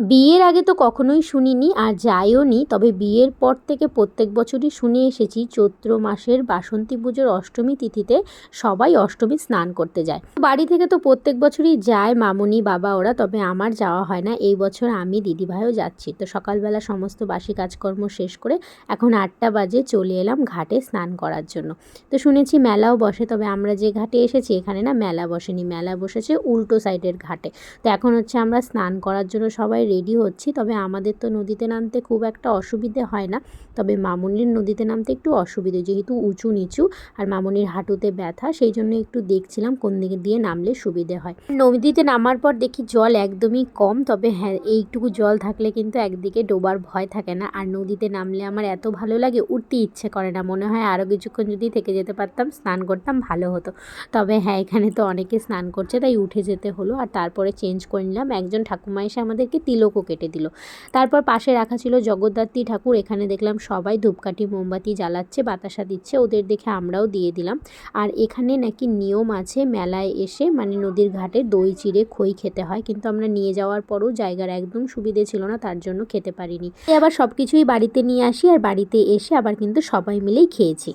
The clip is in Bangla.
বিয়ের আগে তো কখনোই শুনিনি আর যাইও নি, তবে বিয়ের পর থেকে প্রত্যেক বছরই শুনে এসেছি চৈত্র মাসের বাসন্তী পুজোর অষ্টমী তিথিতে সবাই অষ্টমী স্নান করতে যায়। বাড়ি থেকে তো প্রত্যেক বছরই যায় মামুনি বাবা ওরা, তবে আমার যাওয়া হয় না। এই বছর আমি দিদিভাইও যাচ্ছি। তো সকালবেলা সমস্ত বাসি কাজকর্ম শেষ করে এখন 8টা বাজে চলে এলাম ঘাটে স্নান করার জন্য। তো শুনেছি মেলাও বসে, তবে আমরা যে ঘাটে এসেছি এখানে না মেলা বসেনি, মেলা বসেছে উল্টো সাইডের ঘাটে। তো এখন হচ্ছে আমরা স্নান করার জন্য সবাই রেডি হচ্ছি। তবে আমাদের তো নদীতে নামতে খুব একটা অসুবিধে হয় না, তবে মামুনির নদীতে নামতে একটু অসুবিধে, যেহেতু উঁচু নিচু আর মামুনির হাঁটুতে ব্যথা, সেই জন্য একটু দেখছিলাম কোন দিকে দিয়ে নামলে সুবিধে হয়। নদীতে নামার পর দেখি জল একদমই কম, তবে হ্যাঁ এইটুকু জল থাকলে কিন্তু একদিকে ডোবার ভয় থাকে না। আর নদীতে নামলে আমার এত ভালো লাগে, উঠতে ইচ্ছে করে না, মনে হয় আরও কিছুক্ষণ যদি থেকে যেতে পারতাম, স্নান করতাম, ভালো হতো। তবে হ্যাঁ এখানে তো অনেকে স্নান করছে তাই উঠে যেতে হলো। আর তারপরে চেঞ্জ করে নিলাম, একজন ঠাকুমা এসে আমাদেরকে তিলকও কেটে দিল। তারপর পাশে রাখা ছিল জগদ্ধাত্রী ঠাকুর, এখানে দেখলাম সবাই ধূপকাঠি মোমবাতি জ্বালাচ্ছে, বাতাসা দিচ্ছে, ওদের দেখে আমরাও দিয়ে দিলাম। আর এখানে নাকি নিয়ম আছে মেলায় এসে মানে নদীর ঘাটে দই চিড়ে খই খেতে হয়, কিন্তু আমরা নিয়ে যাওয়ার পরও জায়গার একদম সুবিধে ছিল না, তার জন্য খেতে পারিনি। আবার সব কিছুই বাড়িতে নিয়ে আসি আর বাড়িতে এসে আবার কিন্তু সবাই মিলেই খেয়েছি।